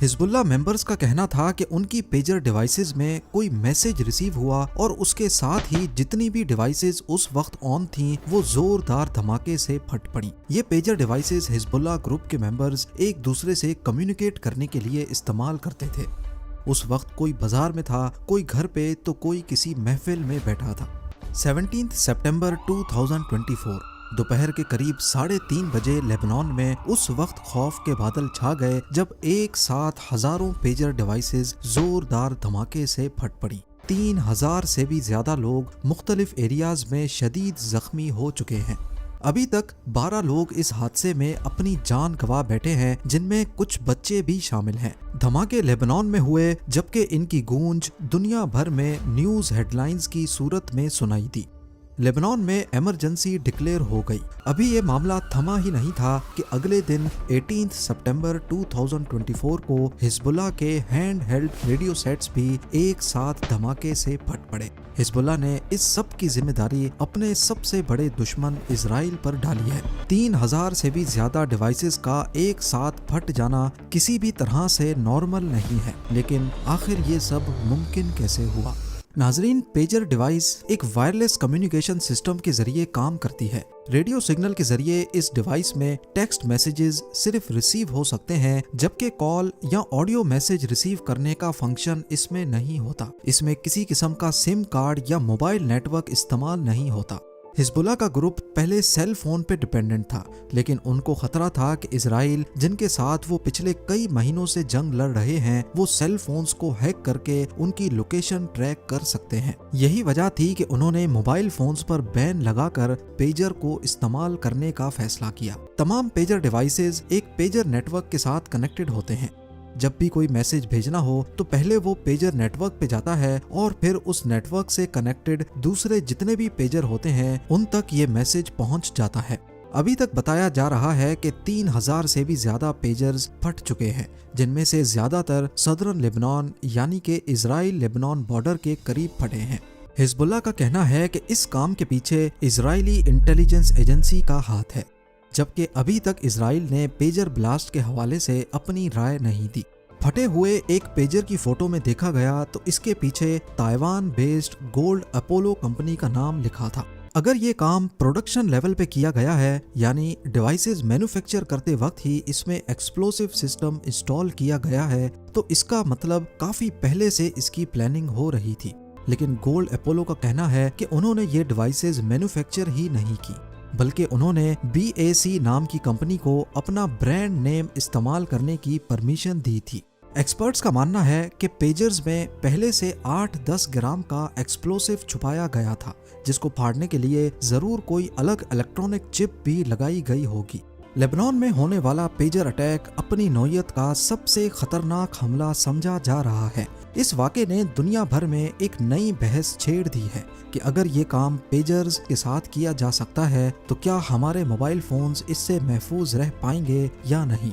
Hezbollah members का कहना था कि उनकी पेजर डिवाइसेस में कोई मैसेज रिसीव हुआ और उसके साथ ही जितनी भी डिवाइसेस उस वक्त ऑन थीं वो जोरदार धमाके से फट पड़ी। ये पेजर डिवाइसेस हिजबुल्लाह ग्रुप के मेंबर्स एक दूसरे से कम्युनिकेट करने के लिए इस्तेमाल करते थे। उस वक्त कोई बाजार में था, कोई घर पे तो कोई किसी महफिल में बैठा था। 17 सितंबर 2024 दोपहर के करीब 3:30 बजे लेबनान में उस वक्त खौफ के बादल छा गए जब एक साथ हजारों पेजर डिवाइसेस जोरदार धमाके से फट पड़ी। 3000 से भी ज्यादा लोग मुख्तलिफ एरियाज में शदीद जख्मी हो चुके हैं। अभी तक 12 लोग इस हादसे में अपनी जान गंवा बैठे हैं, जिनमें कुछ बच्चे भी शामिल हैं। धमाके लेबनान में हुए जबकि इनकी गूंज दुनिया भर में न्यूज हेडलाइंस की सूरत में सुनाई दी। लेबनान में इमरजेंसी डिक्लेयर हो गई। अभी ये मामला थमा ही नहीं था कि अगले दिन 18 सितंबर 2024 को हिजबुल्लाह के हैंड हेल्ड रेडियो सेट्स भी एक साथ धमाके से फट पड़े। हिजबुल्लाह ने इस सब की जिम्मेदारी अपने सबसे बड़े दुश्मन इजराइल पर डाली है। 3000 से भी ज्यादा डिवाइसेस का एक साथ फट जाना किसी भी तरह से नॉर्मल नहीं है, लेकिन आखिर ये सब मुमकिन कैसे हुआ? नाजरीन, पेजर डिवाइस एक वायरलेस कम्युनिकेशन सिस्टम के जरिए काम करती है। रेडियो सिग्नल के जरिए इस डिवाइस में टेक्स्ट मैसेजेस सिर्फ रिसीव हो सकते हैं, जबकि कॉल या ऑडियो मैसेज रिसीव करने का फंक्शन इसमें नहीं होता। इसमें किसी किस्म का सिम कार्ड या मोबाइल नेटवर्क इस्तेमाल नहीं होता। हिजबुल्लाह का ग्रुप पहले सेल फोन पे डिपेंडेंट था, लेकिन उनको खतरा था कि इजराइल, जिनके साथ वो पिछले कई महीनों से जंग लड़ रहे हैं, वो सेल फोन्स को हैक करके उनकी लोकेशन ट्रैक कर सकते हैं। यही वजह थी कि उन्होंने मोबाइल फोन्स पर बैन लगाकर पेजर को इस्तेमाल करने का फैसला किया। तमाम पेजर डिवाइसेस एक पेजर नेटवर्क के साथ कनेक्टेड होते हैं। जब भी कोई मैसेज भेजना हो तो पहले वो पेजर नेटवर्क पे जाता है और फिर उस नेटवर्क से कनेक्टेड दूसरे जितने भी पेजर होते हैं उन तक ये मैसेज पहुंच जाता है। अभी तक बताया जा रहा है कि 3000 से भी ज्यादा पेजर्स फट चुके हैं, जिनमें से ज्यादातर सदर्न लेबनान यानी कि इजराइल लेबनान बॉर्डर के करीब फटे हैं। हिजबुल्लाह का कहना है कि इस काम के पीछे इजरायली इंटेलिजेंस एजेंसी का हाथ है, जबकि अभी तक इजराइल ने पेजर ब्लास्ट के हवाले से अपनी राय नहीं दी। फटे हुए एक पेजर की फोटो में देखा गया तो इसके पीछे Taiwan based gold Apollo company का नाम लिखा था। अगर ये काम प्रोडक्शन लेवल पे किया गया है, यानी डिवाइसेस मैन्युफैक्चर करते वक्त ही इसमें एक्सप्लोसिव सिस्टम इंस्टॉल किया गया है, तो इसका मतलब काफी पहले से इसकी प्लानिंग हो रही थी। लेकिन गोल्ड अपोलो का कहना है कि उन्होंने ये डिवाइसेस मैन्युफैक्चर ही नहीं की, बल्कि उन्होंने BAC नाम की कंपनी को अपना ब्रांड नेम इस्तेमाल करने की परमिशन दी थी। एक्सपर्ट्स का मानना है कि पेजर्स में पहले से 8-10 ग्राम का एक्सप्लोसिव छुपाया गया था, जिसको फाड़ने के लिए जरूर कोई अलग इलेक्ट्रॉनिक चिप भी लगाई गई होगी। लेबनान में होने वाला पेजर अटैक अपनी नौयत का सबसे खतरनाक हमला समझा जा रहा है। इस वाक़े ने दुनिया भर में एक नई बहस छेड़ दी है कि अगर ये काम पेजर्स के साथ किया जा सकता है तो क्या हमारे मोबाइल फोन्स इससे महफूज रह पाएंगे या नहीं।